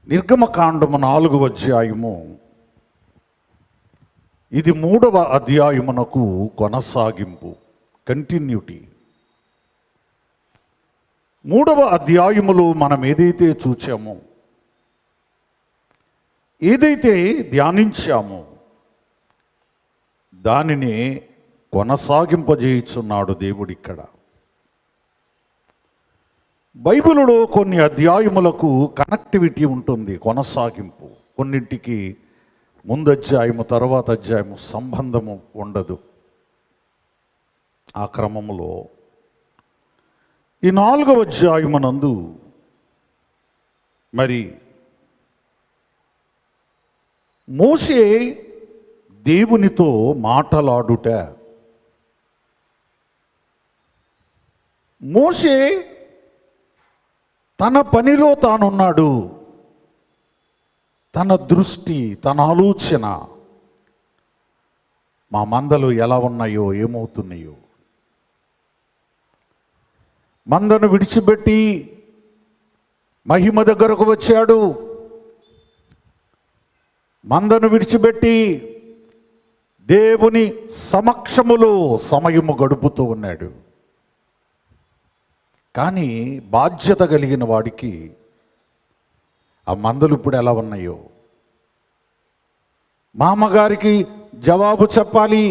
నిర్గమకాండము 4వ అధ్యాయము. ఇది 3వ అధ్యాయమునకు కొనసాగింపు, కంటిన్యూటీ. 3వ అధ్యాయములో మనం ఏదైతే చూచామో, ఏదైతే ధ్యానించామో దానిని కొనసాగింపజేయుచున్నాడు దేవుడు. ఇక్కడ బైబిలులో కొన్ని అధ్యాయములకు కనెక్టివిటీ ఉంటుంది, కొనసాగింపు. కొన్నింటికి ముందు అధ్యాయము తర్వాత అధ్యాయము సంబంధము ఉండదు. ఆ క్రమములో ఈ 4వ అధ్యాయమునందు మరి మోషే దేవునితో మాటలాడుట, మోషే తన పనిలో తానున్నాడు. తన దృష్టి, తన ఆలోచన మా మందలు ఎలా ఉన్నాయో, ఏమవుతున్నాయో. మందను విడిచిపెట్టి మహిమ దగ్గరకు వచ్చాడు. మందను విడిచిపెట్టి దేవుని సమక్షములో సమయము గడుపుతూ ఉన్నాడు. కానీ బాధ్యత కలిగిన వాడికి ఆ మందలు ఇప్పుడు ఎలా ఉన్నాయో, మామగారికి జవాబు చెప్పాలి,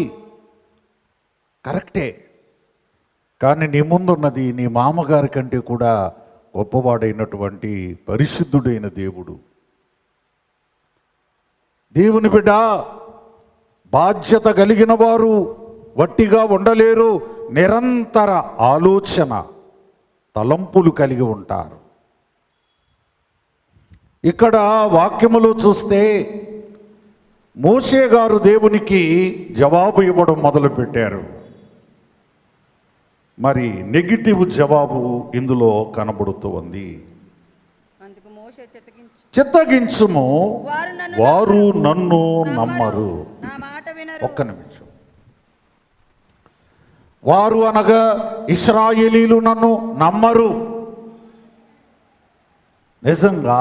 కరెక్టే. కానీ నీ ముందున్నది నీ మామగారి కంటే కూడా గొప్పవాడైనటువంటి పరిశుద్ధుడైన దేవుడు. దేవుని బిడ్డ, బాధ్యత కలిగిన వారు వట్టిగా ఉండలేరు. నిరంతర ఆలోచన, తలంపులు కలిగి ఉంటారు. ఇక్కడ వాక్యములో చూస్తే మోషే గారు దేవునికి జవాబు ఇవ్వడం మొదలుపెట్టారు. మరి నెగిటివ్ జవాబు ఇందులో కనబడుతూ ఉంది. చిత్తగించుము, వారు నన్ను నమ్మరు. ఒక్క నిమిషం. వారు అనగా ఇశ్రాయేలీలు నన్ను నమ్మరు. నిజంగా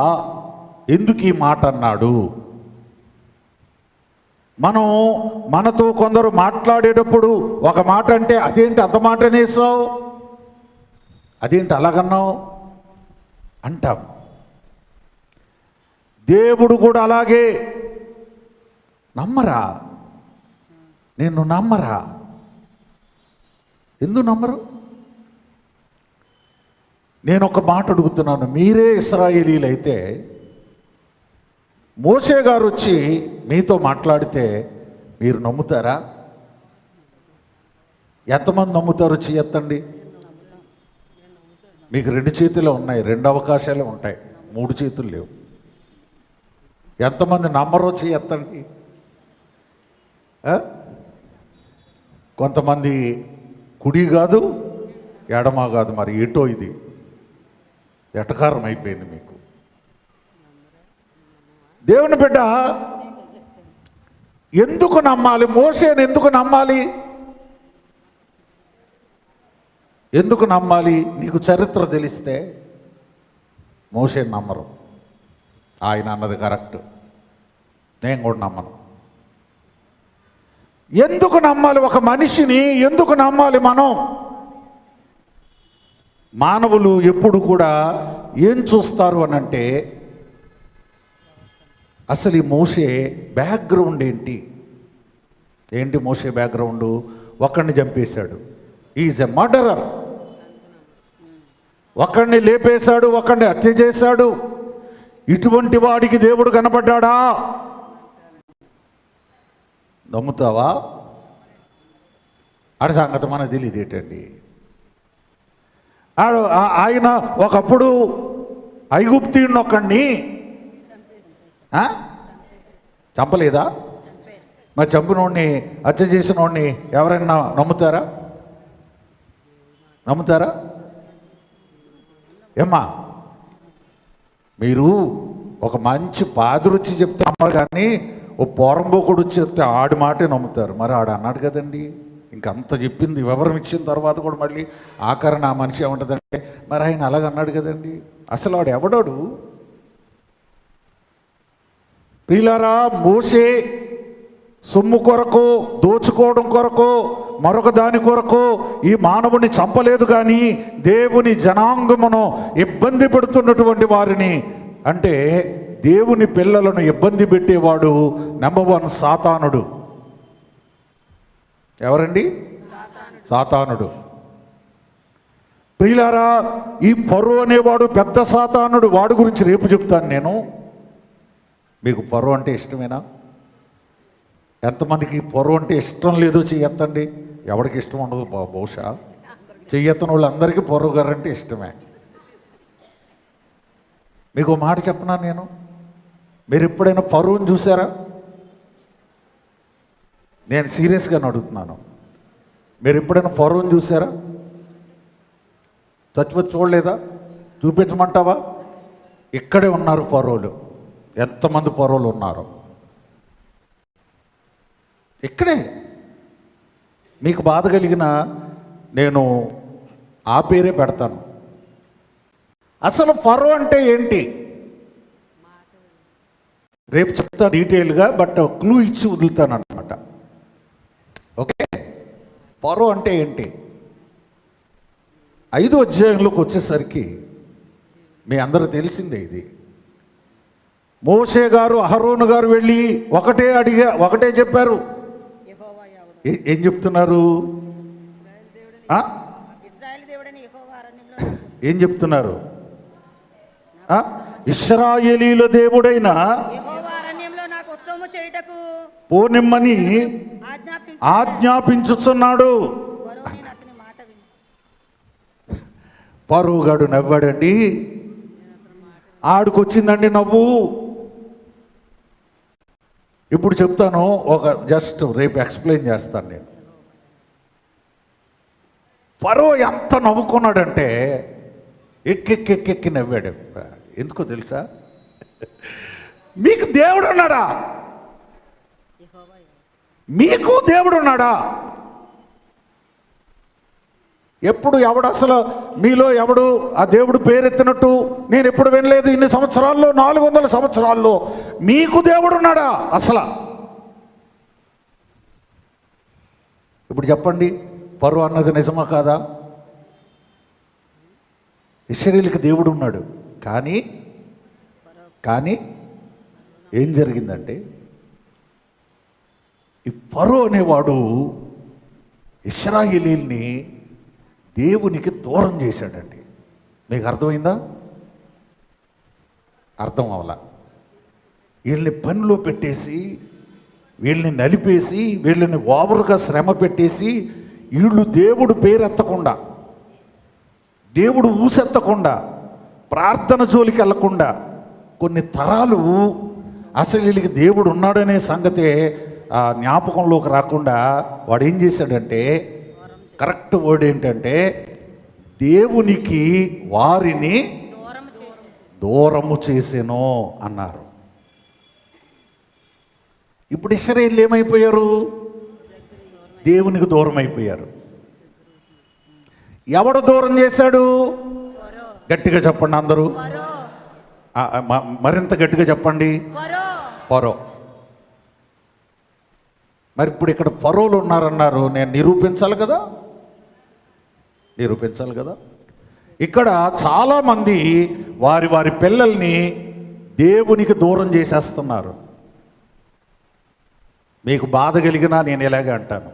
ఎందుకు ఈ మాట అన్నాడు? మనం మనతో కొందరు మాట్లాడేటప్పుడు ఒక మాట అంటే, అదేంటి అంత మాట అనేసావు, అదేంటి అలాగన్నావు అంటాం. దేవుడు కూడా అలాగే. నమ్మరా? నిన్ను నమ్మరా? ఎందుకు నమ్మరు? నేను ఒక మాట అడుగుతున్నాను. మీరే ఇశ్రాయేలీలు అయితే మోషే గారు వచ్చి మీతో మాట్లాడితే మీరు నమ్ముతారా? ఎంతమంది నమ్ముతారు? చేయెత్తండి. మీకు 2 చేతులు ఉన్నాయి, 2 అవకాశాలే ఉంటాయి, 3 చేతులు లేవు. ఎంతమంది నమ్మరో చేయెత్తండి. కొంతమంది కుడి కాదు, ఎడమ కాదు, మరి ఏటో ఇది ఎటకారం అయిపోయింది మీకు. దేవుని బిడ్డ, ఎందుకు నమ్మాలి? మోషేని ఎందుకు నమ్మాలి? ఎందుకు నమ్మాలి? నీకు చరిత్ర తెలిస్తే మోషేని నమ్మరు. ఆయన అన్నది కరెక్ట్, నేను కూడా నమ్మను. ఎందుకు నమ్మాలి? ఒక మనిషిని ఎందుకు నమ్మాలి మనం? మానవులు ఎప్పుడు కూడా ఏం చూస్తారు అని అంటే, అసలు ఈ మోషే బ్యాక్గ్రౌండ్ ఏంటి? ఏంటి మోషే బ్యాక్గ్రౌండ్? ఒకడిని చంపేశాడు, ఈజ్ ఎ మర్డరర్. ఒకడిని లేపేశాడు, ఒకడిని హత్య చేశాడు. ఇటువంటి వాడికి దేవుడు కనబడ్డాడా? నమ్ముతావా? ఆడి సంగతి మనకు తెలియదు ఏంటండి. ఆయన ఒకప్పుడు ఐగుప్తీయుడిని ఒకడిని చంపలేదా? మరి చంపినోడిని, హత్య చేసిన వాడిని ఎవరైనా నమ్ముతారా? నమ్ముతారా? ఏమ్మా, మీరు ఒక మంచి పాదురుచి చెప్తే నమ్మరు, కానీ ఓ పోరంబోకుడు చెప్తే ఆడి మాటే నమ్ముతారు. మరి ఆడు అన్నాడు కదండి, ఇంకంత చెప్పింది వివరం ఇచ్చిన తర్వాత కూడా మళ్ళీ ఆఖరణ ఆ మనిషి ఏమంటుందంటే, మరి ఆయన అలాగన్నాడు కదండి. అసలు వాడు ఎవడాడు? ప్రియులారా, మోషే సొమ్ము కొరకు, దోచుకోవడం కొరకు, మరొక దాని కొరకు ఈ మానవుని చంపలేదు. కానీ దేవుని జనాంగమును ఇబ్బంది పెడుతున్నటువంటి వారిని, అంటే దేవుని పిల్లలను ఇబ్బంది పెట్టేవాడు నెంబర్ 1 సాతానుడు. ఎవరండి? సాతానుడు. ప్రియులారా, ఈ ఫరో అనేవాడు పెద్ద సాతానుడు. వాడి గురించి రేపు చెప్తాను నేను. మీకు ఫరో అంటే ఇష్టమేనా? ఎంతమందికి ఫరో అంటే ఇష్టం లేదో చెయ్యొద్దండి. ఎవరికి ఇష్టం ఉండదు బహుశా. చెయ్యొత్తని వాళ్ళందరికీ ఫరో గారు అంటే ఇష్టమే. మీకు ఒక మాట చెప్పనా నేను? మీరు ఎప్పుడైనా ఫరోని చూసారా? నేను సీరియస్గా అడుగుతున్నాను. మీరు ఎప్పుడైనా ఫరోని చూసారా? చచ్చిపోతే చూడలేదా? చూపించమంటావా? ఇక్కడే ఉన్నారు ఫరోలు. ఎంతమంది ఫరోలు ఉన్నారు ఇక్కడే. మీకు బాధ కలిగిన నేను ఆ పేరే పెడతాను. అసలు ఫరో అంటే ఏంటి రేపు చెప్తా డీటెయిల్గా, బట్ క్లూ ఇచ్చి వదులుతాను అన్నమాట. ఓకే, ఫరో అంటే ఏంటి? 5వ అధ్యాయంలోకి వచ్చేసరికి మీ అందరూ తెలిసిందే ఇది. మోషే గారు, అహరోను గారు వెళ్ళి ఒకటే చెప్పారు. ఏం చెప్తున్నారు? ఏం చెప్తున్నారు? ఇశ్రాయేలీల దేవుడైన పోనిమ్మని ఆజ్ఞాపించుచున్నాడు. ఫరోగాడు నవ్వాడండి. ఆడికొచ్చిందండి నవ్వు. ఇప్పుడు చెప్తాను, జస్ట్ రేపు ఎక్స్ప్లెయిన్ చేస్తాను నేను. ఫరో ఎంత నవ్వుకున్నాడంటే ఎక్కెక్కెక్కెక్కి నవ్వాడు. ఎందుకో తెలుసా? మీకు దేవుడు ఉన్నాడా? మీకు దేవుడు ఉన్నాడా? ఎప్పుడు ఎవడు అసలు మీలో ఎవడు ఆ దేవుడు పేరెత్తినట్టు నేను ఎప్పుడు వినలేదు. ఇన్ని సంవత్సరాల్లో, 400 సంవత్సరాల్లో మీకు దేవుడు ఉన్నాడా అసలు? ఇప్పుడు చెప్పండి, ఫరో అన్నది నిజమా కాదా? ఇశ్రాయేలుకి దేవుడు ఉన్నాడు. కానీ ఏం జరిగిందంటే, ఈ ఫరో అనేవాడు ఇశ్రాయేలీల్ని దేవునికి దూరం చేశాడండి. మీకు అర్థమైందా? అర్థం అవలా. వీళ్ళని పనిలో పెట్టేసి, వీళ్ళని నలిపేసి, వీళ్ళని ఓవరుగా శ్రమ పెట్టేసి, వీళ్ళు దేవుడు పేరెత్తకుండా, దేవుడు ఊసెత్తకుండా, ప్రార్థన జోలికి వెళ్ళకుండా, కొన్ని తరాలు అసలు వీళ్ళకి దేవుడు ఉన్నాడనే సంగతే ఆ జ్ఞాపకంలోకి రాకుండా వాడు ఏం చేశాడంటే, కరెక్ట్ వర్డ్ ఏంటంటే, దేవునికి వారిని దూరము చేసెను అన్నారు. ఇప్పుడు ఇశ్రాయేలు ఏమైపోయారు? దేవునికి దూరం అయిపోయారు. ఎవడు దూరం చేశాడు? గట్టిగా చెప్పండి అందరూ, మరింత గట్టిగా చెప్పండి. ఫరో. మరి ఇప్పుడు ఇక్కడ ఫరోలు ఉన్నారన్నారు, నేను నిరూపించాలి కదా. ఇక్కడ చాలామంది వారి పిల్లల్ని దేవునికి దూరం చేసేస్తున్నారు. మీకు బాధ కలిగినా నేను ఇలాగే అంటాను.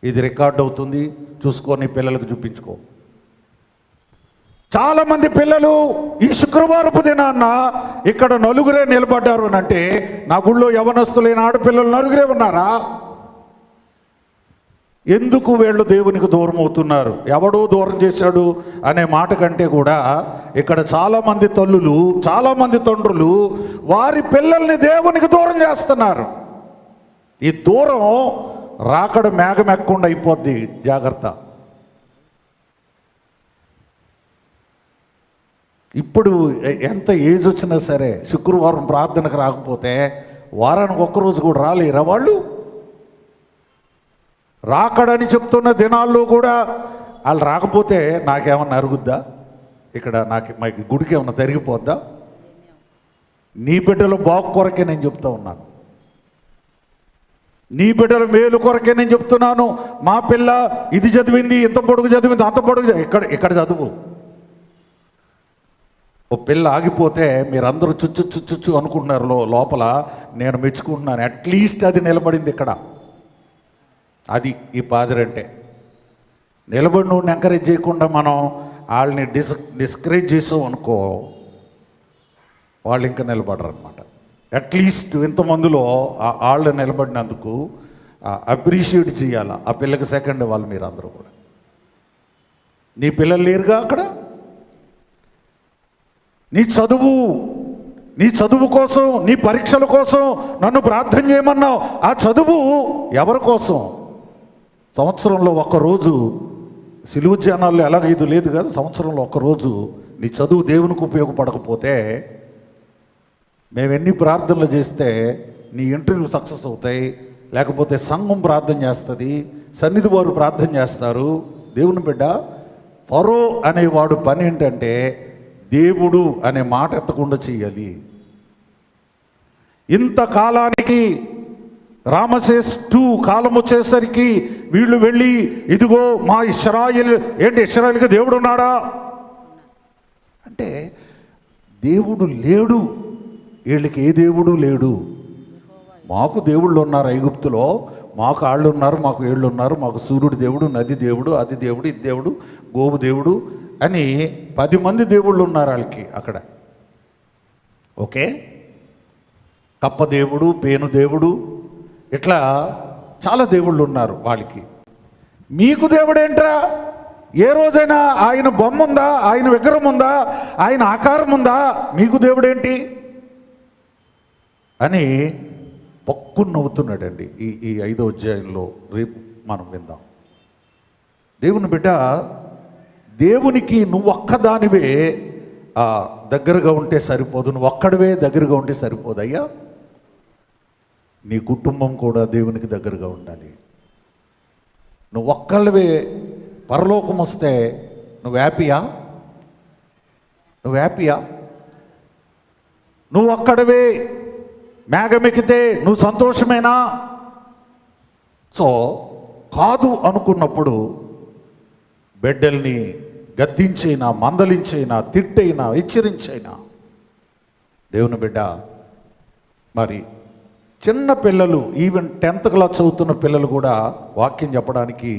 ఇది రికార్డ్ అవుతుంది, చూసుకొని పిల్లలకు చూపించుకో. చాలామంది పిల్లలు ఈ శుక్రవారపు దినాన్న ఇక్కడ 4 నిలబడ్డారు అని అంటే, నా గుళ్ళో యవనస్తులైన ఆడపిల్లలు 4 ఉన్నారా? ఎందుకు వీళ్ళు దేవునికి దూరం అవుతున్నారు? ఎవడో దూరం చేశాడు అనే మాట కంటే కూడా ఇక్కడ చాలామంది తల్లులు, చాలామంది తండ్రులు వారి పిల్లల్ని దేవునికి దూరం చేస్తున్నారు. ఈ దూరం రాకడ మేఘం ఎక్కకుండా అయిపోద్ది, జాగ్రత్త. ఇప్పుడు ఎంత ఏజ్ వచ్చినా సరే శుక్రవారం ప్రార్థనకు రాకపోతే వారానికి ఒక్కరోజు కూడా రాలేరా వాళ్ళు? రాకడని చెప్తున్న దినాల్లో కూడా వాళ్ళు రాకపోతే నాకేమన్నా అరుగుద్దా? ఇక్కడ మాకు గుడికి ఏమన్నా తరిగిపోద్దా? నీ బిడ్డల బాగు కొరకే నేను చెప్తా ఉన్నాను, నీ బిడ్డల మేలు కొరకే నేను చెప్తున్నాను. మా పిల్ల ఇది చదివింది, ఇంత పొడుగు చదివింది, అంత పొడుగు ఇక్కడ చదువు. ఓ పిల్ల ఆగిపోతే మీరందరూ చుచ్చు అనుకుంటున్నారు లోపల. నేను మెచ్చుకుంటున్నాను, అట్లీస్ట్ అది నిలబడింది ఇక్కడ. అది ఈ పాదర్ అంటే. నిలబడి నువ్వు ఎంకరేజ్ చేయకుండా మనం వాళ్ళని డిస్కరేజ్ చేసాం అనుకో, వాళ్ళు ఇంకా నిలబడరు అనమాట. అట్లీస్ట్ ఇంతమందిలో వాళ్ళు నిలబడినందుకు అప్రిషియేట్ చేయాలి. ఆ పిల్లకి సెకండ్ ఇవ్వాలి మీరు అందరూ కూడా. నీ పిల్లలు లేరుగా అక్కడ. నీ చదువు కోసం, నీ పరీక్షల కోసం నన్ను ప్రార్థన చేయమన్నావు. ఆ చదువు ఎవరి కోసం? సంవత్సరంలో ఒక్కరోజు సిలువ ధ్యానాల్లో ఎలాగ ఇది లేదు కదా, సంవత్సరంలో ఒక్కరోజు నీ చదువు దేవునికి ఉపయోగపడకపోతే మేము ఎన్ని ప్రార్థనలు చేస్తే నీ ఇంటర్వ్యూలు సక్సెస్ అవుతాయి, లేకపోతే సంఘం ప్రార్థన చేస్తుంది, సన్నిధి వారు ప్రార్థన చేస్తారు. దేవుని బిడ్డ ఫరో అనేవాడు పని ఏంటంటే దేవుడు అనే మాట ఎత్తకుండా చేయాలి. ఇంతకాలానికి రామసేస్ 2 కాలం వచ్చేసరికి వీళ్ళు వెళ్ళి ఇదిగో మా ఇశ్రాయేల్, ఏంటి ఇశ్రాయేల్కి దేవుడు ఉన్నాడా అంటే దేవుడు లేడు. వీళ్ళకి ఏ దేవుడు లేడు. మాకు దేవుళ్ళు ఉన్నారు ఐగుప్తులో, మాకు వాళ్ళు ఉన్నారు, మాకు వీళ్ళు ఉన్నారు, మాకు సూర్యుడు దేవుడు, నది దేవుడు, అది దేవుడు, ఇది దేవుడు, గోవు దేవుడు అని 10 మంది దేవుళ్ళు ఉన్నారు వాళ్ళకి అక్కడ. ఓకే, కప్ప దేవుడు, పేను దేవుడు, ఇట్లా చాలా దేవుళ్ళు ఉన్నారు వాళ్ళకి. మీకు దేవుడు ఏంట్రా? ఏ రోజైనా ఆయన బొమ్మ ఉందా, ఆయన విగ్రహం ఉందా, ఆయన ఆకారం ఉందా? మీకు దేవుడేంటి అని పక్కున నవ్వుతున్నాడండి ఈ 5వ అధ్యాయంలో. రేపు మనం విందాం. దేవుని బిడ్డ, దేవునికి నువ్వు ఒక్కదానివే దగ్గరగా ఉంటే సరిపోదు, నువ్వు ఒక్కడివే దగ్గరగా ఉంటే సరిపోదు అయ్యా. నీ కుటుంబం కూడా దేవునికి దగ్గరగా ఉండాలి. నువ్వు ఒక్కళ్ళవే పరలోకం వస్తే నువ్వు హ్యాపీయా? నువ్వు ఒక్కడవే మేఘమెక్కితే నువ్వు సంతోషమేనా? సో కాదు అనుకున్నప్పుడు బిడ్డల్ని గద్దించైనా, మందలించైనా, తిట్టైనా, హెచ్చరించైనా, దేవుని బిడ్డ, మరి చిన్న పిల్లలు, ఈవెన్ 10th క్లాస్ చదువుతున్న పిల్లలు కూడా వాక్యం చెప్పడానికి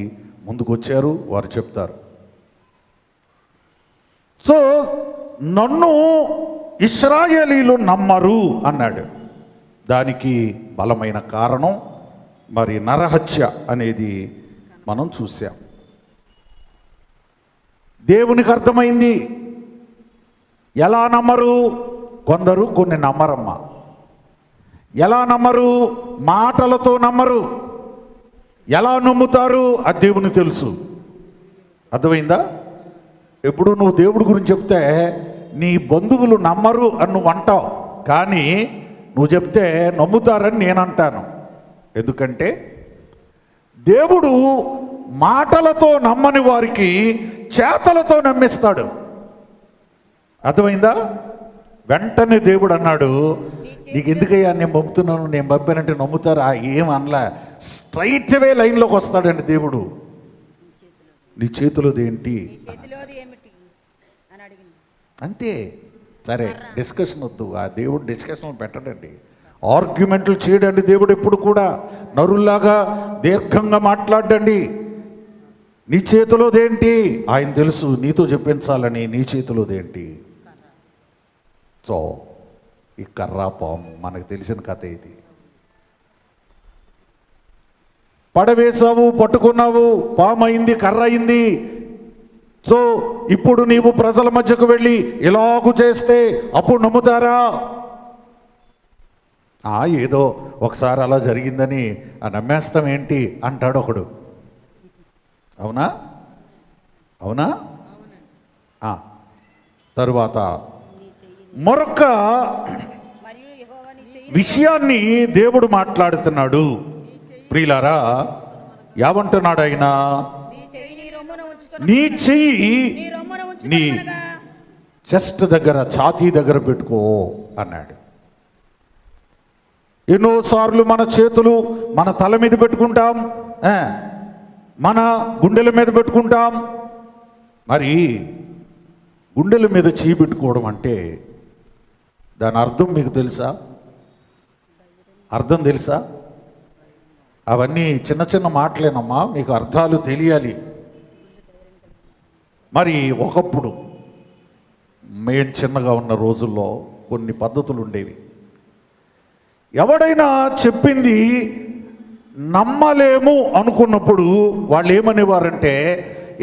ముందుకు వచ్చారు. వారు చెప్తారు. సో నన్ను ఇశ్రాయేలీలు నమ్మరు అన్నాడు. దానికి బలమైన కారణం మరి నరహత్య అనేది మనం చూసాం. దేవునికి అర్థమైంది. ఎలా నమ్మరు? కొందరు కొన్ని నమ్మరమ్మా. ఎలా నమ్మరు? మాటలతో నమ్మరు. ఎలా నమ్ముతారు? అది దేవునికి తెలుసు. అర్థమైందా? ఎప్పుడు నువ్వు దేవుడి గురించి చెప్తే నీ బంధువులు నమ్మరు అని నువ్వు అంటావు, కానీ నువ్వు చెప్తే నమ్ముతారని నేను అంటాను. ఎందుకంటే దేవుడు మాటలతో నమ్మని వారికి చేతలతో నమ్మిస్తాడు. అర్థమైందా? వెంటనే దేవుడు అన్నాడు, నీకు ఎందుకయ్యా నేను పంపుతున్నాను, నేను పంపానంటే నమ్ముతారా? ఏం అనలా, స్ట్రైట్ అవే లైన్లోకి వస్తాడండి దేవుడు. నీ చేతిలోది ఏంటి అంతే. సరే, డిస్కషన్ వద్దు. ఆ దేవుడు డిస్కషన్ పెట్టడండి, ఆర్గ్యుమెంట్లు చేయడండి. దేవుడు ఎప్పుడు కూడా నరుల్లాగా దీర్ఘంగా మాట్లాడండి. నీ చేతిలోదేంటి? ఆయన తెలుసు నీతో చెప్పించాలని. నీ చేతిలోదేంటి? సో ఈ కర్ర పాము మనకు తెలిసిన కథ ఇది. పడవేసావు, పట్టుకున్నావు, పాము అయింది, కర్ర అయింది. సో ఇప్పుడు నీవు ప్రజల మధ్యకు వెళ్ళి ఇలాగు చేస్తే అప్పుడు నమ్ముతారా? ఏదో ఒకసారి అలా జరిగిందని నమ్మేస్తాం ఏంటి అంటాడు ఒకడు. అవునా? తరువాత మరొక విషయాన్ని దేవుడు మాట్లాడుతున్నాడు. ప్రియులారా, ఏమంటున్నాడు ఆయన? నీ చెయ్యి నీ చెస్ట్ దగ్గర, ఛాతీ దగ్గర పెట్టుకో అన్నాడు. ఎన్నోసార్లు మన చేతులు మన తల మీద పెట్టుకుంటాం, మన గుండెల మీద పెట్టుకుంటాం. మరి గుండెల మీద చేయి పెట్టుకోవడం అంటే దాని అర్థం మీకు తెలుసా? అర్థం తెలుసా? అవన్నీ చిన్న చిన్న మాటలేనమ్మా, మీకు అర్థాలు తెలియాలి. మరి ఒకప్పుడు మేము చిన్నగా ఉన్న రోజుల్లో కొన్ని పద్ధతులు ఉండేవి. ఎవడైనా చెప్పింది నమ్మలేము అనుకున్నప్పుడు వాళ్ళు ఏమనేవారంటే,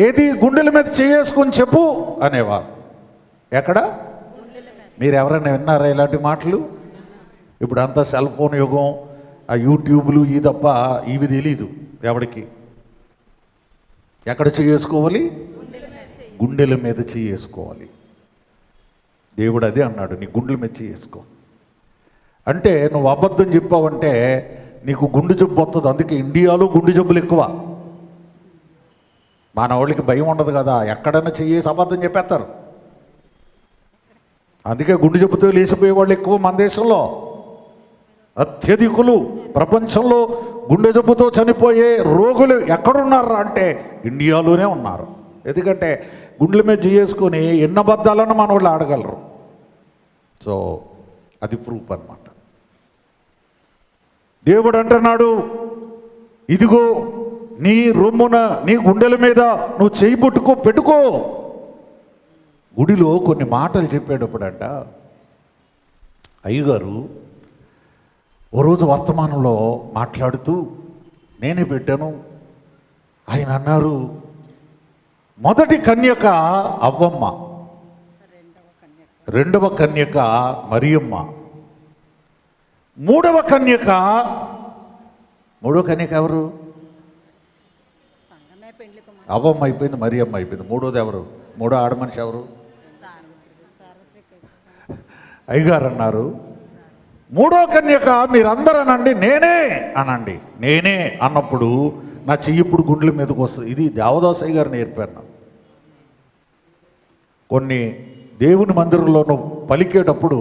ఏది గుండెల మీద చేసుకొని చెప్పు అనేవారు. ఎక్కడ? మీరు ఎవరైనా విన్నారా ఇలాంటి మాటలు? ఇప్పుడు అంతా సెల్ ఫోన్ యుగం, ఆ యూట్యూబ్లు ఈ తప్ప ఇవి తెలీదు ఎవడికి. ఎక్కడ చేసుకోవాలి? గుండెల మీద చేసుకోవాలి. దేవుడు అదే అన్నాడు, నీ గుండెల మీద చేసుకో. అంటే నువ్వు అబద్ధం చెప్పావంటే నీకు గుండె జబ్బు వస్తుంది. అందుకే ఇండియాలో గుండె జబ్బులు ఎక్కువ. మన వాళ్ళకి భయం ఉండదు కదా, ఎక్కడైనా చేసి అబద్ధం చెప్పేస్తారు. అందుకే గుండె జబ్బుతో లేచిపోయే వాళ్ళు ఎక్కువ మన దేశంలో. అత్యధికులు ప్రపంచంలో గుండె జబ్బుతో చనిపోయే రోగులు ఎక్కడున్నారు అంటే ఇండియాలోనే ఉన్నారు. ఎందుకంటే గుండెల మీద చేసుకొని ఎన్ని అబద్ధాలను మన వాళ్ళు ఆడగలరు. సో అది ప్రూఫ్ అన్నమాట. దేవుడు అంటున్నాడు, ఇదిగో నీ రొమ్మున నీ గుండెల మీద నువ్వు చేయి పెట్టుకో. గుడిలో కొన్ని మాటలు చెప్పేటప్పుడంట అయ్యగారు ఓ రోజు వర్తమానంలో మాట్లాడుతూ నేనే పెట్టాను. ఆయన అన్నారు, మొదటి కన్యక అవ్వమ్మ, రెండవ కన్యక మరియమ్మ, మూడవ కన్యక ఎవరు? అవ్వమ్మ అయిపోయింది, మరియమ్మ అయిపోయింది. మూడోది ఎవరు? మూడో ఆడమనిషి ఎవరు? అయ్యగారు అన్నారు, మూడో కన్యక మీరందరూ అనండి, నేనే అనండి. నేనే అన్నప్పుడు నా చెయ్యి ఇప్పుడు గుండెల మీదకి వస్తుంది. ఇది దేవదాస్ అయ్య గారు నేర్పారు నాకు. కొన్ని దేవుని మందిరంలోనూ పలికేటప్పుడు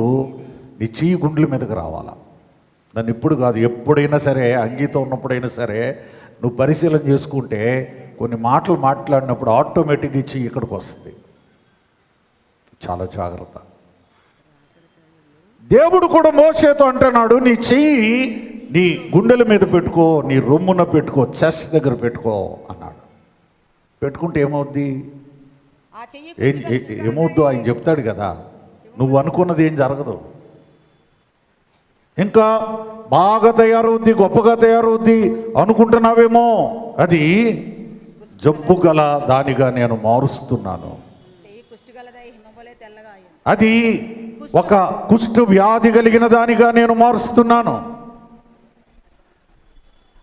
నీ చెయ్యి గుండెల మీదకి రావాలా. దాన్ని ఇప్పుడు కాదు, ఎప్పుడైనా సరే, అంగీతం ఉన్నప్పుడైనా సరే నువ్వు పరిశీలన చేసుకుంటే కొన్ని మాటలు మాట్లాడినప్పుడు ఆటోమేటిక్గా ఇచ్చి ఇక్కడికి వస్తుంది. చాలా జాగ్రత్త. దేవుడు కూడా మోషేతో అంటున్నాడు, నీ చెయ్యి నీ గుండెల మీద పెట్టుకో, నీ రొమ్మున పెట్టుకో, చెస్ట్ దగ్గర పెట్టుకో అన్నాడు. పెట్టుకుంటే ఏమవుద్ది? ఏమవుద్దు ఆయన చెప్తాడు కదా. నువ్వు అనుకున్నది ఏం జరగదు. ఇంకా బాగా తయారవుద్ది, గొప్పగా తయారవుద్ది అనుకుంటున్నావేమో, అది జబ్బు గల దానిగా నేను మారుస్తున్నాను. అది ఒక కుష్టు వ్యాధి కలిగిన దానిగా నేను మారుస్తున్నాను.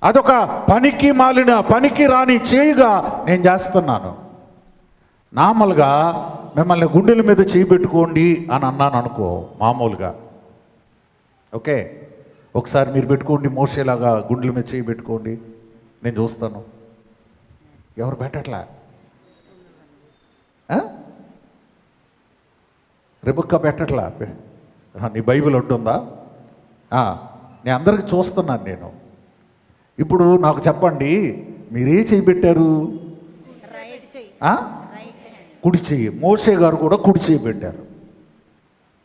అదొక పనికి రాని చేయిగా నేను చేస్తున్నాను. నార్మల్గా మిమ్మల్ని గుండెల మీద చేయి పెట్టుకోండి అని అన్నాను అనుకో, మామూలుగా ఓకే, ఒకసారి మీరు పెట్టుకోండి, మోసేలాగా గుండెల మీద చేయి పెట్టుకోండి, నేను చూస్తాను. ఎవరు పెట్టట్లా? రెబుక్క పెట్టట్లా? నీ బైబిల్ ఉంటుందా? నేను అందరికి చూస్తున్నాను. నేను ఇప్పుడు నాకు చెప్పండి, మీరే చేయి పెట్టారు? కుడి చెయ్యి. మోసే గారు కూడా కుడి చేయి పెట్టారు.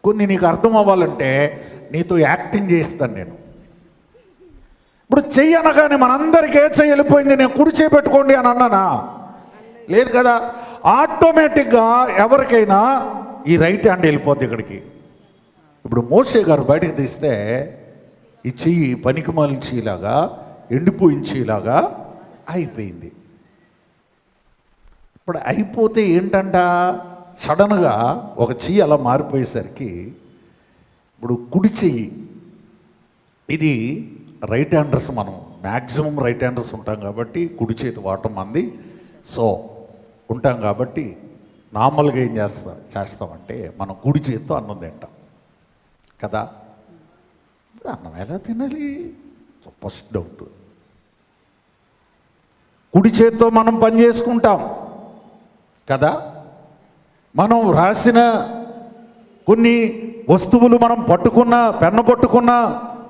కొన్ని నీకు అర్థం అవ్వాలంటే నీతో యాక్టింగ్ చేస్తాను నేను. ఇప్పుడు చెయ్యి అనగానే మనందరికీ ఏ చెయ్యి వెళ్ళిపోయింది, నేను కుడి చేయి పెట్టుకోండి అని అన్నానా? లేదు కదా. ఆటోమేటిక్గా ఎవరికైనా ఈ రైట్ హ్యాండ్ వెళ్ళిపోద్ది ఇక్కడికి. ఇప్పుడు మోసే గారు బయటకు తీస్తే ఈ చెయ్యి పనికిమాలిన చెయ్యిలాగా, ఎండిపోయిన చెయ్యిలాగా అయిపోయింది. ఇప్పుడు అయిపోతే ఏంటంట, సడన్గా ఒక చెయ్యి అలా మారిపోయేసరికి ఇప్పుడు కుడి చెయ్యి, ఇది రైట్ హ్యాండర్స్, మనం మ్యాక్సిమం రైట్ హ్యాండర్స్ ఉంటాం కాబట్టి కుడి చేతి వాడటం మంది సో ఉంటాం కాబట్టి నార్మల్గా ఏం చేస్తామంటే మనం కుడి చేతితో అన్నం తింటాం కదా. ఇప్పుడు అన్నం ఎలా తినాలి? First doubt. కుడి చేతితో మనం పని చేసుకుంటాం కదా. మనం రాసిన కొన్ని వస్తువులు మనం పట్టుకున్నా, పెన్ను పట్టుకున్నా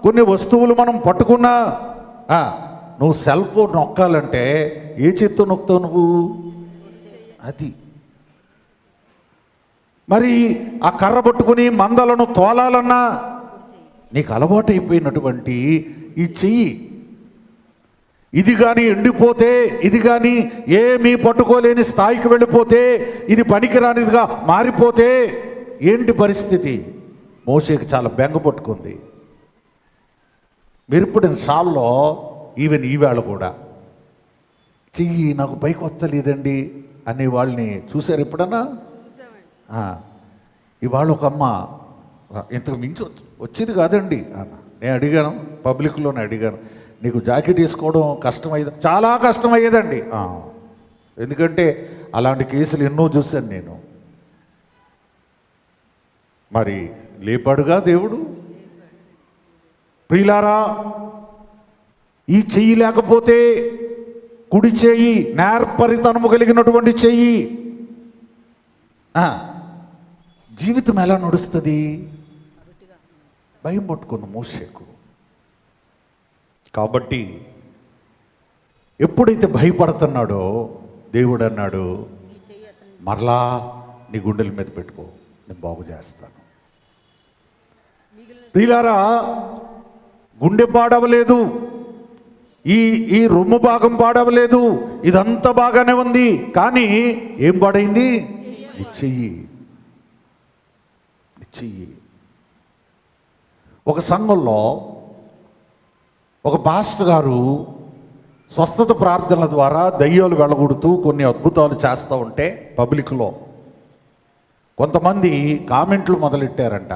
కొన్ని వస్తువులు మనం పట్టుకున్నా, నువ్వు సెల్ ఫోన్ నొక్కాలంటే ఏ చేత్తో నొక్కుతావు నువ్వు? అది. మరి ఆ కర్ర పట్టుకుని మందలను తోలాలన్నా నీకు అలవాటు అయిపోయినటువంటి ఈ చెయ్యి, ఇది కానీ ఎండిపోతే, ఇది కానీ ఏమీ పట్టుకోలేని స్థాయికి వెళ్ళిపోతే, ఇది పనికిరానిదిగా మారిపోతే ఏంటి పరిస్థితి? మోషేకి చాలా బెంగ పట్టుకుంది. మీరు సాల్లో ఈవెన్ ఈవేళ కూడా చెయ్యి నాకు పైకి వస్తలేదండి అనే వాళ్ళని చూశారు ఎప్పుడన్నా? ఇవాళ ఒక అమ్మ ఇంతకు మించి వచ్చేది కాదండి అన్న. నేను అడిగాను, పబ్లిక్లోనే అడిగాను, నీకు జాకెట్ వేసుకోవడం కష్టమయ్యేది? చాలా కష్టమయ్యేదండి. ఎందుకంటే అలాంటి కేసులు ఎన్నో చూశాను నేను. మరి లేపాడుగా దేవుడు. ప్రియులారా, ఈ చెయ్యి లేకపోతే, కుడి చెయ్యి, నేర్పరితనము కలిగినటువంటి చెయ్యి, జీవితం ఎలా నడుస్తుంది? భయం పట్టుకుంది మోషేకు. కాబట్టి ఎప్పుడైతే భయపడుతున్నాడో దేవుడు అన్నాడు, మరలా నీ గుండెల మీద పెట్టుకో, నేను బాగు చేస్తాను. ప్రియులారా, గుండె పాడవలేదు, ఈ రొమ్ము భాగం పాడవలేదు, ఇదంతా బాగానే ఉంది. కానీ ఏం పాడైంది? చెయ్యి. ఒక సంఘంలో ఒక పాస్టర్ గారు స్వస్థత ప్రార్థనల ద్వారా దయ్యాలు వెళ్ళగొడుతూ కొన్ని అద్భుతాలు చేస్తూ ఉంటే పబ్లిక్లో కొంతమంది కామెంట్లు మొదలెట్టారంట.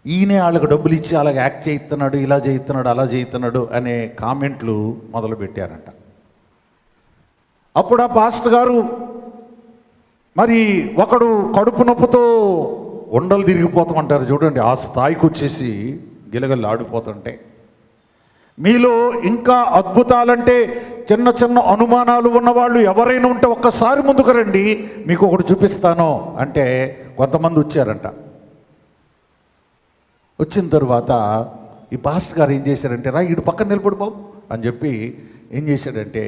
ఈయనే వాళ్ళకి డబ్బులు ఇచ్చి అలాగ యాక్ట్ చేయిస్తున్నాడు, ఇలా చేయిస్తున్నాడు, అలా చేయిస్తున్నాడు అనే కామెంట్లు మొదలుపెట్టారంట. అప్పుడు ఆ పాస్టర్ గారు, మరి ఒకడు కడుపు నొప్పుతో ఉండలు తిరిగిపోతామంటారు చూడండి, ఆ స్థాయికి వచ్చేసి గిలగలు ఆడిపోతుంటే, మీలో ఇంకా అద్భుతాలంటే చిన్న చిన్న అనుమానాలు ఉన్నవాళ్ళు ఎవరైనా ఉంటే ఒక్కసారి ముందుకు రండి, మీకు ఒకటి చూపిస్తాను అంటే కొంతమంది వచ్చారంట. వచ్చిన తర్వాత ఈ పాస్టర్ గారు ఏం చేశారంటే, రా ఈడు పక్కన నిలబడు బాబు అని చెప్పి ఏం చేశాడంటే,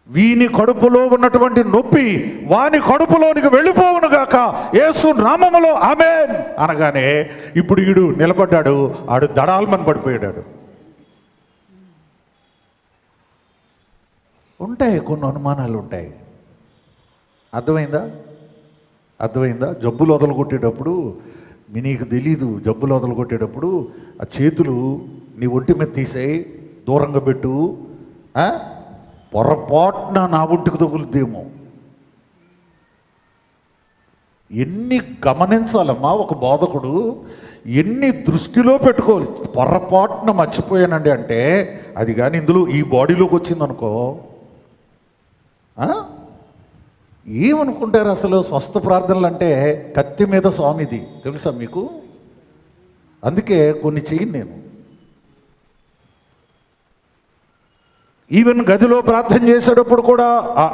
వీని కడుపులో ఉన్నటువంటి నొప్పి వాని కడుపులోనికి వెళ్ళిపోవునుగాక యేసు నామములో ఆమేన్ అనగానే ఇప్పుడు ఈడు నిలబడ్డాడు, ఆడు దడాల్మని పడిపోయాడు. ఉంటాయి కొన్ని అనుమానాలు ఉంటాయి. అర్థమైందా? జబ్బులు వదలగొట్టేటప్పుడు నీకు తెలీదు, జబ్బులు వదలగొట్టేటప్పుడు ఆ చేతులు నీ ఒంటి మీద తీసేయి, దూరంగా పెట్టు, పొరపాటున నా ఒంటికి తగులుద్దేమో. ఎన్ని గమనించాలమ్మా ఒక బోధకుడు, ఎన్ని దృష్టిలో పెట్టుకోవాలి. పొరపాటున మర్చిపోయానండి అంటే అది కానీ ఇందులో ఈ బాడీలోకి వచ్చిందనుకో, ఏమనుకుంటారు అసలు? స్వస్థ ప్రార్థనలు అంటే కత్తి మీద స్వామిది తెలుసా మీకు? అందుకే కొన్ని చెయ్యను నేను. ఈవెన్ గదిలో ప్రార్థన చేసేటప్పుడు కూడా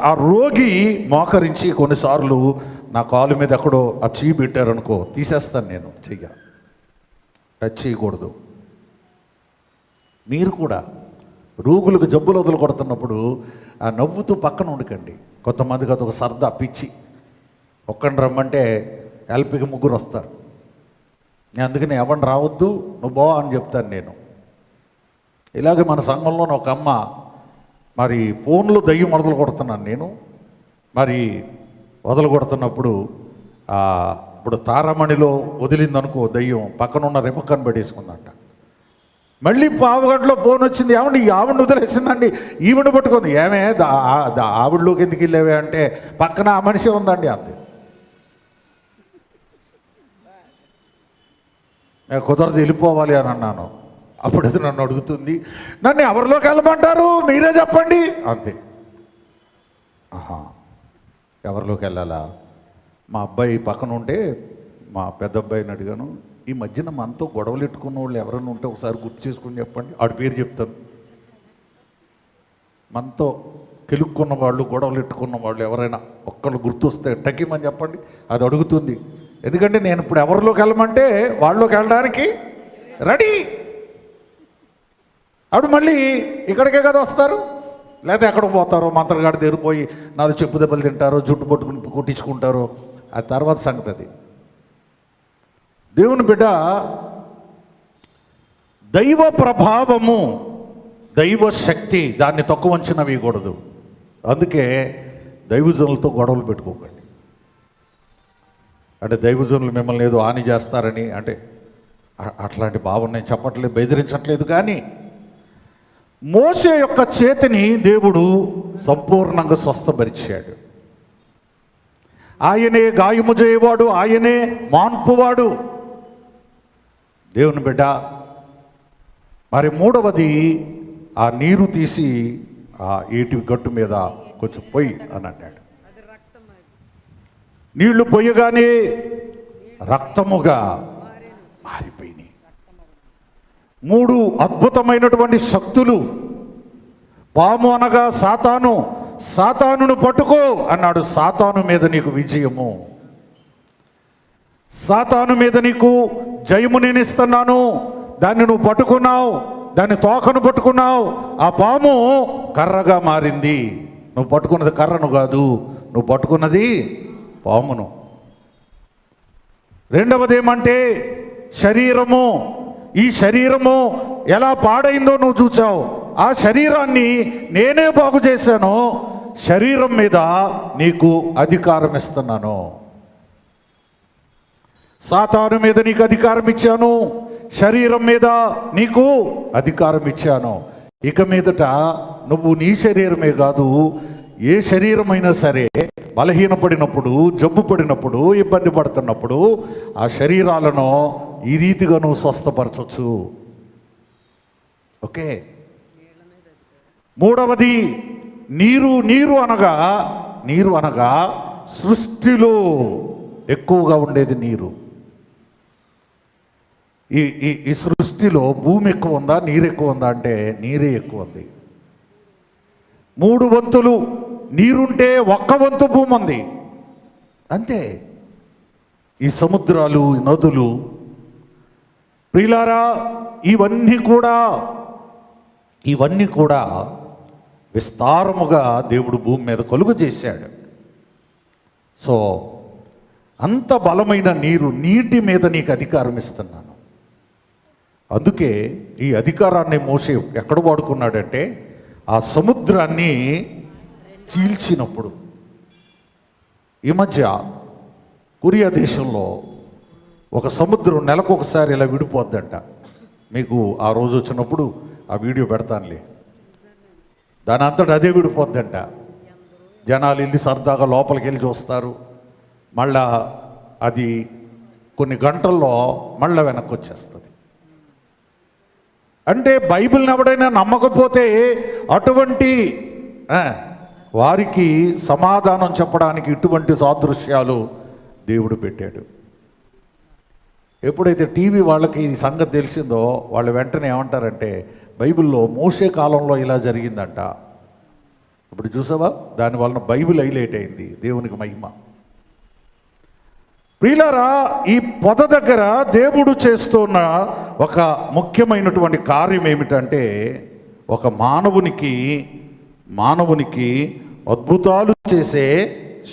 ఆ రోగి మోకరించి కొన్నిసార్లు నా కాలు మీద ఎక్కడో ఆ చెయ్యి పెట్టారనుకో, తీసేస్తాను నేను. టచ్ చేయకూడదు. మీరు కూడా రోగులకు జబ్బులు వదులు కొడుతున్నప్పుడు ఆ నవ్వుతూ పక్కన ఉండకండి. కొంతమందికి అదొక సరదా, పిచ్చి. ఒక్కడిని రమ్మంటే హెల్ప్కి ముగ్గురు వస్తారు. నేను అందుకని ఎవరిని రావద్దు, నువ్వు బా అని చెప్తాను నేను. ఇలాగే మన సంఘంలోని ఒక అమ్మ, మరి ఫోన్లో దయ్యం వదలు కొడుతున్నాను నేను. మరి వదలు కొడుతున్నప్పుడు ఇప్పుడు తారామణిలో వదిలిందనుకో దయ్యం, పక్కనున్న రిమక్కను పెట్టేసుకుందంట. మళ్ళీ పావుగంటలో ఫోన్ వచ్చింది, ఏమండి ఆవిడని వదిలేసిందండి, ఈవిడ పట్టుకుంది. ఏమే ఆవిడలోకి ఎందుకు వెళ్ళేవే అంటే పక్కన ఆ మనిషి ఉందండి అంతే. కుదరదు, వెళ్ళిపోవాలి అని అన్నాను. అప్పుడు అది నన్ను అడుగుతుంది, నన్ను ఎవరిలోకి వెళ్ళమంటారు మీరే చెప్పండి అంతే. ఎవరిలోకి వెళ్ళాలా? మా అబ్బాయి పక్కన ఉంటే మా పెద్ద అబ్బాయిని అడిగాను, ఈ మధ్యన మనతో గొడవలు ఎట్టుకున్న వాళ్ళు ఎవరైనా ఉంటే ఒకసారి గుర్తు చేసుకుని చెప్పండి. ఆడి పేరు చెప్తాను. మనతో కెలుక్కున్న వాళ్ళు, గొడవలు ఎట్టుకున్న వాళ్ళు ఎవరైనా ఒక్కళ్ళు గుర్తు వస్తే టకిమని చెప్పండి. అది అడుగుతుంది. ఎందుకంటే నేను ఇప్పుడు ఎవరిలోకి వెళ్ళమంటే వాళ్ళలోకి వెళ్ళడానికి రెడీ. అప్పుడు మళ్ళీ ఇక్కడికే కదా వస్తారు, లేదా ఎక్కడికి పోతారో మంత్రగాడి దగ్గర పోయి 4 చెప్పు దెబ్బలు తింటారో, జుట్టు పట్టుకుని కుట్టించుకుంటారో, ఆ తర్వాత సంగతి అది. దేవుని బిడ్డ, దైవ ప్రభావము, దైవ శక్తి, దాన్ని తక్కువ అంచనా వేయకూడదు. అందుకే దైవజనులతో గొడవలు పెట్టుకోకండి. అంటే దైవజనులు మిమ్మల్ని ఏదో హాని చేస్తారని, అంటే అట్లాంటి భావన నేను చెప్పట్లేదు, బెదిరించట్లేదు. కానీ మోషే యొక్క చేతిని దేవుడు సంపూర్ణంగా స్వస్థపరిచాడు. ఆయనే గాయము చేయవాడు, ఆయనే మాన్పువాడు. దేవుని బిడ్డ, మరి మూడవది, ఆ నీరు తీసి ఆ ఏటి గట్టు మీద కొంచెం పొయ్యి అని అన్నాడు. నీళ్లు పొయ్యగానే రక్తముగా మారిపోయినాయి. 3 అద్భుతమైనటువంటి శక్తులు. పాము అనగా సాతాను, సాతానును పట్టుకో అన్నాడు. సాతాను మీద నీకు విజయము, సాతాను మీద నీకు జయము నేను ఇస్తున్నాను. దాన్ని నువ్వు పట్టుకున్నావు, దాన్ని తోకను పట్టుకున్నావు, ఆ పాము కర్రగా మారింది. నువ్వు పట్టుకున్నది కర్రను కాదు, నువ్వు పట్టుకున్నది పామును. రెండవది ఏమంటే శరీరము. ఈ శరీరము ఎలా పాడైందో నువ్వు చూచావు. ఆ శరీరాన్ని నేనే బాగు చేశాను. శరీరం మీద నీకు అధికారం ఇస్తున్నాను. సాతాను మీద నీకు అధికారం ఇచ్చాను, శరీరం మీద నీకు అధికారం ఇచ్చాను. ఇక మీదట నువ్వు నీ శరీరమే కాదు, ఏ శరీరమైనా సరే బలహీనపడినప్పుడు, జబ్బు పడినప్పుడు, ఇబ్బంది పడుతున్నప్పుడు ఆ శరీరాలను ఈ రీతిగా నువ్వు స్వస్థపరచవచ్చు. ఓకే. మూడవది నీరు. నీరు అనగా సృష్టిలో ఎక్కువగా ఉండేది నీరు. ఈ సృష్టిలో భూమి ఎక్కువ ఉందా, నీరు ఎక్కువ ఉందా అంటే నీరే ఎక్కువ ఉంది. 3 వంతులు నీరుంటే 1 వంతు భూమి ఉంది, అంతే. ఈ సముద్రాలు, నదులు, ప్రియులారా, ఇవన్నీ కూడా విస్తారముగా దేవుడు భూమి మీద కలుగు చేశాడు. సో అంత బలమైన నీటి మీద నీకు అధికారం ఇస్తున్నాను. అందుకే ఈ అధికారాన్ని మోసే ఎక్కడ వాడుకున్నాడంటే ఆ సముద్రాన్ని చీల్చినప్పుడు. ఈ మధ్య కొరియా దేశంలో ఒక సముద్రం నెలకొకసారి ఇలా విడిపోద్దంట. మీకు ఆ రోజు వచ్చినప్పుడు ఆ వీడియో పెడతానులే. దాని అంతటా అదే విడిపోద్దంట. జనాలు వెళ్ళి సరదాగా లోపలికి వెళ్ళి చూస్తారు. మళ్ళా అది కొన్ని గంటల్లో మళ్ళీ వెనక్కి వచ్చేస్తుంది. అంటే బైబిల్ని ఎవడైనా నమ్మకపోతే అటువంటి వారికి సమాధానం చెప్పడానికి ఇటువంటి సాదృశ్యాలు దేవుడు పెట్టాడు. ఎప్పుడైతే టీవీ వాళ్ళకి ఈ సంగతి తెలిసిందో వాళ్ళు వెంటనే ఏమంటారంటే, బైబిల్లో మోసే కాలంలో ఇలా జరిగిందంట. ఇప్పుడు చూసావా, దానివలన బైబిల్ హైలైట్ అయింది. దేవునికి మహిమ. ప్రియులారా, ఈ పొద దగ్గర దేవుడు చేస్తున్న ఒక ముఖ్యమైనటువంటి కార్యం ఏమిటంటే, ఒక మానవునికి అద్భుతాలు చేసే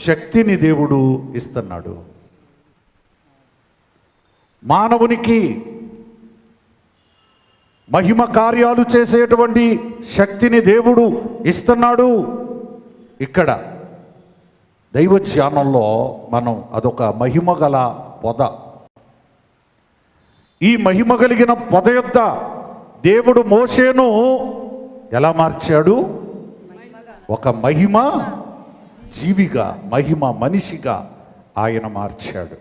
శక్తిని దేవుడు ఇస్తున్నాడు. మానవునికి మహిమ కార్యాలు చేసేటువంటి శక్తిని దేవుడు ఇస్తున్నాడు. ఇక్కడ దైవ ధ్యానంలో మనం అదొక మహిమ గల పొద. ఈ మహిమ కలిగిన పొద యొద్ద దేవుడు మోషేను ఎలా మార్చాడు? ఒక మహిమ జీవిగా, మహిమ మనిషిగా ఆయన మార్చాడు.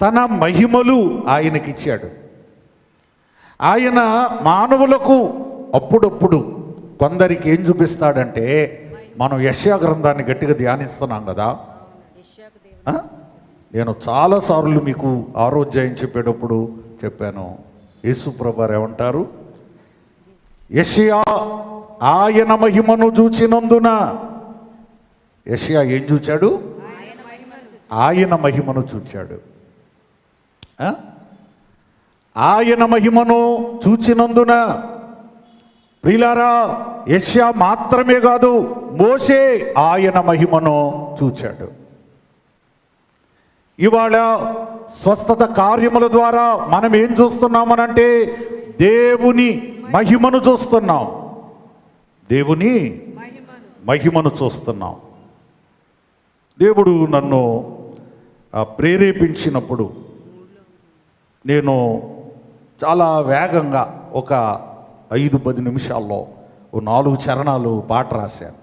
తన మహిమలు ఆయనకిచ్చాడు. ఆయన మానవులకు అప్పుడప్పుడు కొందరికి ఏం చూపిస్తాడంటే, మనం యెషయా గ్రంథాన్ని గట్టిగా ధ్యానిస్తున్నాం కదా. నేను చాలాసార్లు మీకు ఆరోగ్యం చెప్పేటప్పుడు చెప్పాను. యేసు ప్రభువారు ఏమంటారు? యెషయా ఆయన మహిమను చూచినందున. యెషయా ఏం చూచాడు? ఆయన మహిమను చూచాడు. ఆయన మహిమను చూచినందున ప్రియులారా, యెషయా మాత్రమే కాదు, మోషే ఆయన మహిమను చూచాడు. ఇవాళ స్వస్థత కార్యముల ద్వారా మనం ఏం చూస్తున్నామనంటే దేవుని మహిమను చూస్తున్నాం. దేవుని మహిమను చూస్తున్నాం. దేవుడు నన్ను ప్రేరేపించినప్పుడు నేను చాలా వేగంగా ఒక 5-10 నిమిషాల్లో 4 చరణాలు పాట రాశాను.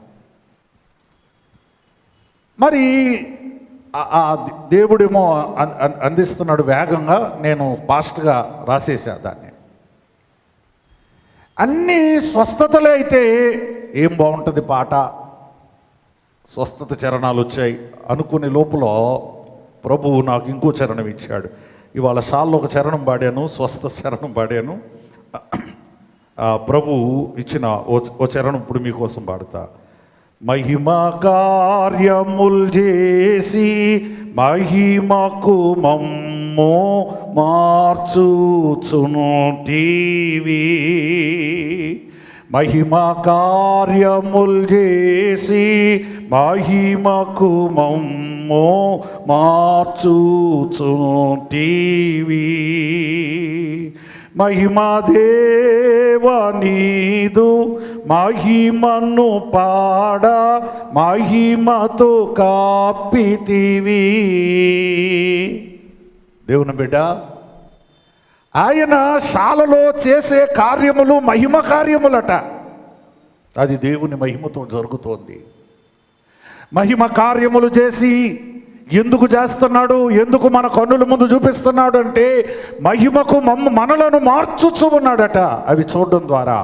మరి ఆ దేవుడేమో అందిస్తున్నాడు వేగంగా, నేను ఫాస్ట్గా రాసేసా దాన్ని. అన్నీ స్వస్థతలే అయితే ఏం బాగుంటుంది పాట, స్వస్థత చరణాలు వచ్చాయి అనుకునే లోపల ప్రభువు నాకు ఇంకో చరణం ఇచ్చాడు. ఇవాళ షాల్లో ఒక చరణం పాడాను, స్వస్థ చరణం పాడాను. ప్రభు ఇచ్చిన ఓ చరణం ఇప్పుడు మీకోసం పాడతా. మహిమా కార్యముల్ చేసి మహిమకు మమ్ము మార్చుచునుంటివి. మహిమా కార్యముల్ చేసి మహిమకు మమ్ము మార్చుచునుంటివి. మహిమా దేవా నీదు మహిమను పాడ మహిమతో కాపితివి. దేవుని బిడ్డ, ఆయన శాలలో చేసే కార్యములు మహిమ కార్యములట. అది దేవుని మహిమతో జరుగుతోంది. మహిమ కార్యములు చేసి ఎందుకు చేస్తున్నాడు, ఎందుకు మన కన్నుల ముందు చూపిస్తున్నాడు అంటే మహిమకు మనలను మార్చుచు ఉన్నాడట అవి చూడడం ద్వారా.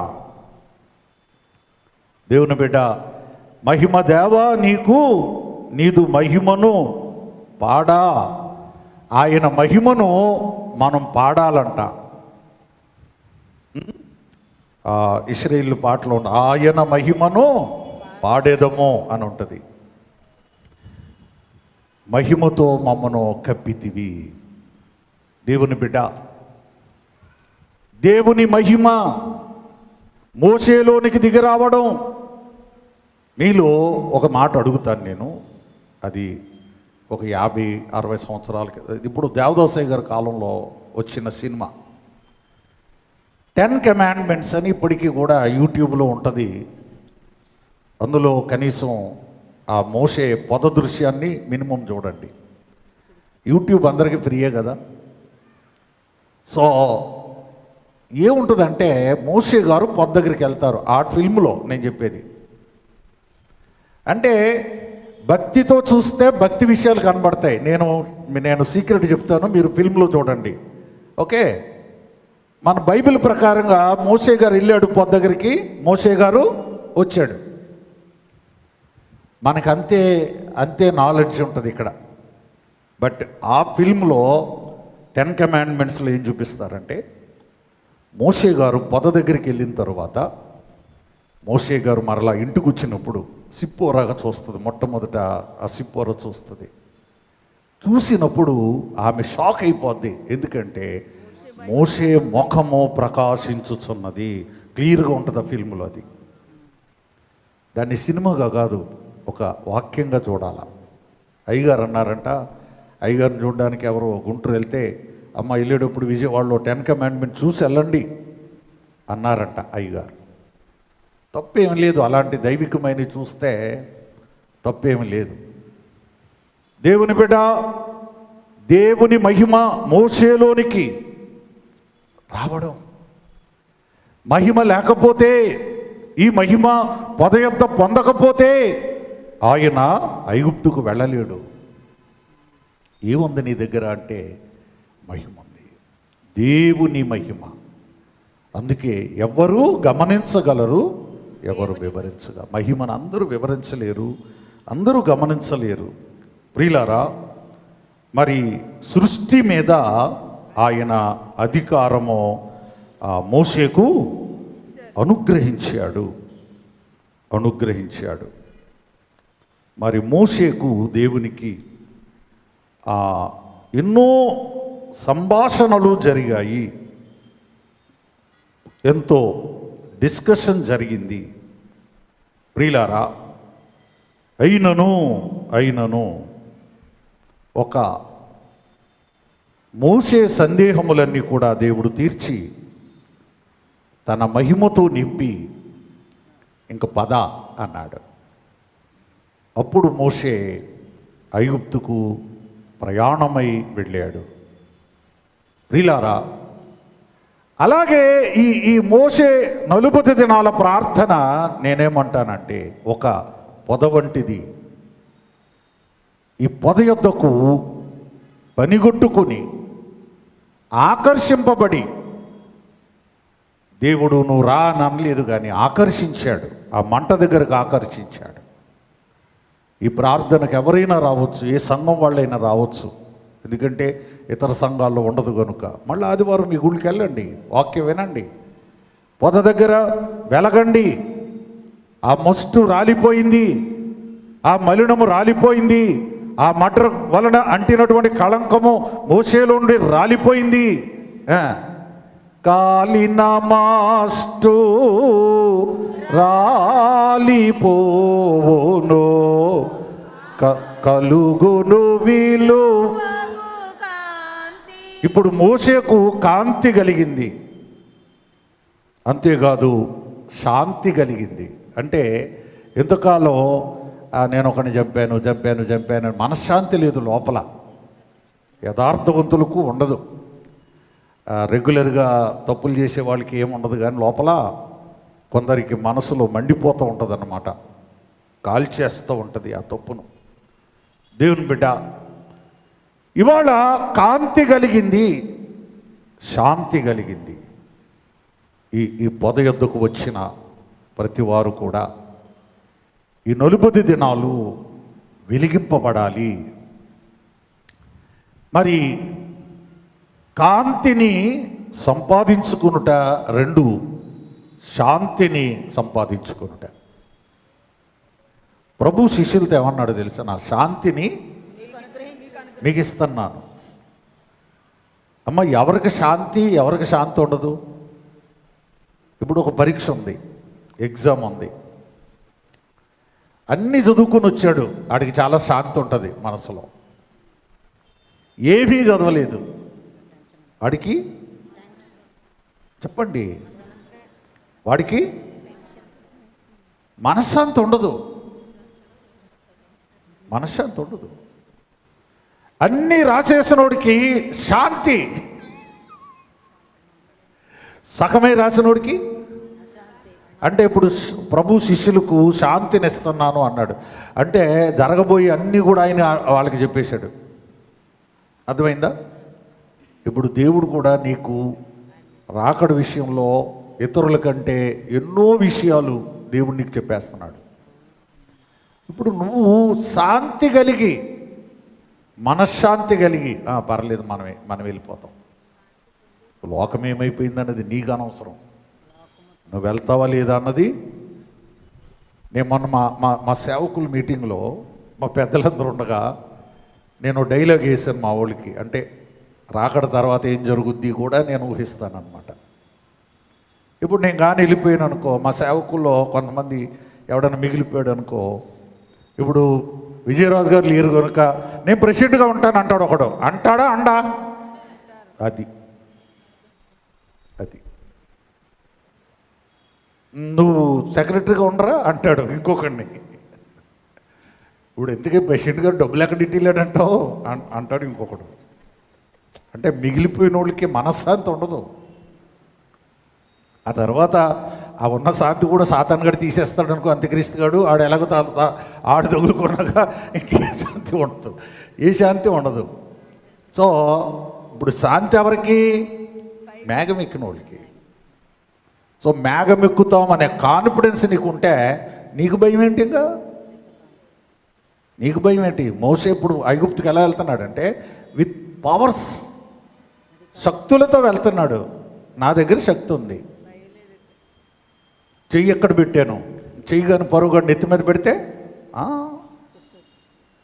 దేవుని బిడ్డ, మహిమ దేవా నీదు మహిమను పాడా. ఆయన మహిమను మనం పాడాలంట. ఇశ్రాయేలు పాటలో ఆయన మహిమను పాడేదము అని ఉంటుంది. మహిమతో మమ్మను కప్పితివి. దేవుని బిడ్డ, దేవుని మహిమ మోషేలోనికి దిగిరావడం. మీలో ఒక మాట అడుగుతాను నేను, అది ఒక 50-60 సంవత్సరాల ఇప్పుడు దేవదాసయ్య గారి కాలంలో వచ్చిన సినిమా 10 కమాండ్మెంట్స్ అని ఇప్పటికీ కూడా యూట్యూబ్లో ఉంటుంది. అందులో కనీసం ఆ మోషే పొద దృశ్యాన్ని మినిమం చూడండి. యూట్యూబ్ అందరికీ ఫ్రీయే కదా. సో ఏముంటుందంటే మోషే గారు పొద దగ్గరికి వెళ్తారు ఆ ఫిల్మ్లో. నేను చెప్పేది అంటే భక్తితో చూస్తే భక్తి విషయాలు కనబడతాయి. నేను సీక్రెట్ చెప్తాను, మీరు ఫిల్మ్లో చూడండి. ఓకే, మన బైబిల్ ప్రకారంగా మోషే గారు వెళ్ళాడు పొద దగ్గరికి, మోషే గారు వచ్చాడు. మనకు అంతే నాలెడ్జ్ ఉంటుంది ఇక్కడ. బట్ ఆ ఫిల్మ్లో 10 కమాండ్మెంట్స్లో ఏం చూపిస్తారంటే మోషే గారు పొద దగ్గరికి వెళ్ళిన తర్వాత మోషే గారు మరలా ఇంటికి వచ్చినప్పుడు సిప్పోరాగా చూస్తుంది. మొట్టమొదట ఆ సిప్పోర చూస్తుంది. చూసినప్పుడు ఆమె షాక్ అయిపోద్ది. ఎందుకంటే మోషే ముఖము ప్రకాశించుచున్నది. క్లియర్గా ఉంటుంది ఆ ఫిల్మ్లో. అది దాన్ని సినిమాగా కాదు, ఒక వాక్యంగా చూడాల. అయ్యగారు అన్నారంట, అయ్యగారిని చూడడానికి ఎవరో గుంటూరు వెళ్తే, అమ్మ వెళ్ళేటప్పుడు విజయవాడలో 10 కమాండ్మెంట్ చూసి వెళ్ళండి అన్నారంట అయ్యగారు. తప్పేమి లేదు, అలాంటి దైవికమైన చూస్తే తప్పేమి లేదు. దేవుని బిడ్డ, దేవుని మహిమ మోషేలోనికి రావడం. మహిమ లేకపోతే, ఈ మహిమ పొదయొద్ద పొందకపోతే ఆయన ఐగుప్తుకు వెళ్ళలేడు. ఏముంది నీ దగ్గర అంటే మహిమ ఉంది, దేవుని మహిమ. అందుకే ఎవరు గమనించగలరు, ఎవరు వివరించగా. మహిమను అందరూ వివరించలేరు, అందరూ గమనించలేరు. ప్రియులారా, మరి సృష్టి మీద ఆయన అధికారము మోషేకు అనుగ్రహించాడు. మరి మోషేకు దేవునికి ఎన్నో సంభాషణలు జరిగాయి. ఎంతో డిస్కషన్ జరిగింది. ప్రియులారా, అయినను ఒక మోషే సందేహములన్నీ కూడా దేవుడు తీర్చి తన మహిమతో నింపి ఇంక పద అన్నాడు. అప్పుడు మోషే ఐగుప్తుకు ప్రయాణమై వెళ్ళాడు. ప్రియులారా, అలాగే ఈ మోషే 40 దినాల ప్రార్థన నేనేమంటానంటే ఒక పొద వంటిది. ఈ పొద యొద్దకు పనిగొట్టుకుని ఆకర్షింపబడి, దేవుడు నువ్వు రా అని అనలేదు కానీ ఆకర్షించాడు, ఆ మంట దగ్గరకు ఆకర్షించాడు. ఈ ప్రార్థనకు ఎవరైనా రావచ్చు, ఏ సంఘం వాళ్ళైనా రావచ్చు, ఎందుకంటే ఇతర సంఘాల్లో ఉండదు కనుక. మళ్ళీ ఆదివారం మీ గుడికి వెళ్ళండి, వాక్యం వినండి, పొద దగ్గర వెలగండి. ఆ మస్టు రాలిపోయింది, ఆ మలినము రాలిపోయింది, ఆ మటర్ వలన అంటినటువంటి కళంకము మోషేలో నుండి రాలిపోయింది. కాలిన మాస్టు రాలిపోవును, కలుగును వీలు. ఇప్పుడు మోషేకు కాంతి కలిగింది, అంతేకాదు శాంతి కలిగింది. అంటే ఎంతకాలం నేను ఒకరిని చంపాను మనశ్శాంతి లేదు లోపల. యథార్థవంతులకు ఉండదు, రెగ్యులర్గా తప్పులు చేసే వాళ్ళకి ఏముండదు, కానీ లోపల కొందరికి మనసులో మండిపోతూ ఉంటుంది అన్నమాట, కాల్చేస్తూ ఉంటుంది ఆ తప్పును. దేవుని బిడ్డ, ఇవాళ కాంతి కలిగింది, శాంతి కలిగింది. ఈ పొద యొద్దకు వచ్చిన ప్రతి వారు కూడా ఈ 40 దినాలు వెలిగింపబడాలి. మరి కాంతిని సంపాదించుకునుట 2, శాంతిని సంపాదించుకునుట. ప్రభు శిష్యులతో ఏమన్నాడు తెలుసా? నా శాంతిని మీకు ఇస్తున్నాను. అమ్మ, ఎవరికి శాంతి ఉండదు? ఇప్పుడు ఒక పరీక్ష ఉంది, ఎగ్జామ్ ఉంది, అన్నీ చదువుకుని వచ్చాడు, వాడికి చాలా శాంతి ఉంటుంది మనసులో. ఏమీ చదవలేదు వాడికి, చెప్పండి, వాడికి మనశ్శాంతి ఉండదు. అన్నీ రాసేసినోడికి శాంతి, సగమే రాసినోడికి. అంటే ఇప్పుడు ప్రభు శిష్యులకు శాంతిని ఇస్తున్నాను అన్నాడు, అంటే జరగబోయే అన్నీ కూడా ఆయన వాళ్ళకి చెప్పేశాడు. అర్థమైందా? ఇప్పుడు దేవుడు కూడా నీకు రాకడ విషయంలో ఇతరుల కంటే ఎన్నో విషయాలు దేవుడు నీకు చెప్పేస్తున్నాడు. ఇప్పుడు నువ్వు శాంతి కలిగి, మనశ్శాంతి కలిగి, పర్లేదు మనం వెళ్ళిపోతాం, లోకం ఏమైపోయిందన్నది నీకు అనవసరం, నువ్వు వెళ్తావా లేదా అన్నది. నేను మొన్న మా సేవకుల మీటింగ్లో మా పెద్దలందరూ ఉండగా నేను డైలాగ్ వేసాను మా వాళ్ళకి. అంటే రాకడ తర్వాత ఏం జరుగుద్ది కూడా నేను ఊహిస్తానన్నమాట. ఇప్పుడు నేను కానీ వెళ్ళిపోయాను అనుకో, మా సేవకుల్లో కొంతమంది ఎవడన్నా మిగిలిపోయాడు అనుకో, ఇప్పుడు విజయరాజు గారు లేరు కనుక నేను ప్రెసిడెంట్గా ఉంటాను అంటాడు ఒకడు. అంటాడా? అండా? అది నువ్వు సెక్రటరీగా ఉండరా అంటాడు ఇంకొకడిని. ఇప్పుడు ఎందుకే ప్రెసిడెంట్ గారు డబ్బులు ఎక్కడ ఇట్టిల్లాడంటావు అంటాడు ఇంకొకడు. అంటే మిగిలిపోయిన వాళ్ళకి మనశ్శాంతి ఉండదు. ఆ తర్వాత ఆ ఉన్న శాంతి కూడా సాతాను గడి తీసేస్తాడు అనుకో, అంత్యక్రీస్తు గాడు. ఆడు ఎలాగో ఆడు తగులుకున్నాక ఇంకే శాంతి ఉండదు, ఏ శాంతి ఉండదు. సో ఇప్పుడు శాంతి ఎవరికి? మేఘం ఎక్కిన వాళ్ళకి. సో మేఘం ఎక్కుతాం అనే కాన్ఫిడెన్స్ నీకు ఉంటే నీకు భయం ఏంటి? ఇంకా నీకు భయం ఏంటి? మోషే ఇప్పుడు ఐగుప్తుకి ఎలా వెళ్తున్నాడంటే విత్ పవర్స్, శక్తులతో వెళ్తున్నాడు. నా దగ్గర శక్తి ఉంది, చెయ్యి ఎక్కడ పెట్టాను, చెయ్యి కానీ పరుగుడు నెత్తి మీద పెడితే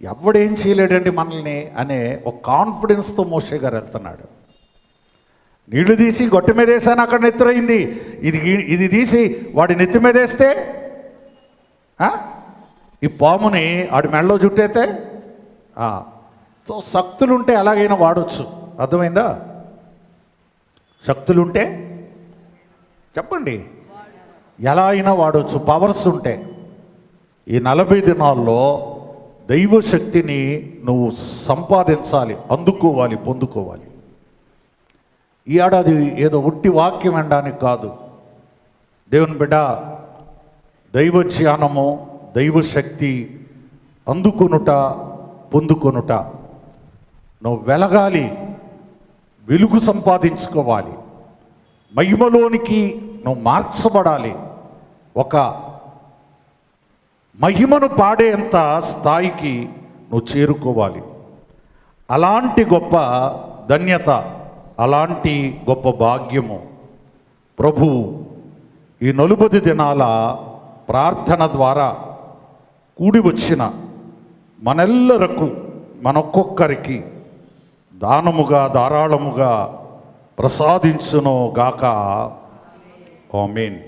ఎవడేం చేయలేడండి మనల్ని అనే ఒక కాన్ఫిడెన్స్తో మోషే గారు వెళ్తున్నాడు. నీళ్లు తీసి గొట్టె మీద వేసాను, అక్కడ నెత్తురైంది. ఇది తీసి వాడి నెత్తి మీద వేస్తే, ఈ పాముని ఆడి మెడలో చుట్టేస్తే, సో శక్తులుంటే ఎలాగైనా వాడవచ్చు. అర్థమైందా? శక్తులుంటే చెప్పండి, ఎలా అయినా వాడవచ్చు. పవర్స్ ఉంటే ఈ 40 దినాల్లో దైవశక్తిని నువ్వు సంపాదించాలి, అందుకోవాలి, పొందుకోవాలి. ఈ ఏడాది ఏదో ఉట్టి వాక్యం వినడానికి కాదు. దేవుని బిడ్డ, దైవ ధ్యానము, దైవశక్తి అందుకొనుట, పొందుకొనుట. నువ్వు వెలగాలి, వెలుగు సంపాదించుకోవాలి, మహిమలోనికి నువ్వు మార్చబడాలి, ఒక మహిమను పాడేంత స్థాయికి నువ్వు చేరుకోవాలి. అలాంటి గొప్ప ధన్యత, అలాంటి గొప్ప భాగ్యము ప్రభు ఈ 40 దినాల ప్రార్థన ద్వారా కూడి వచ్చిన మనెల్లరకు, మనొక్కొక్కరికి దానముగా, ధారాళముగా ప్రసాదించును గాక. ఆమేన్.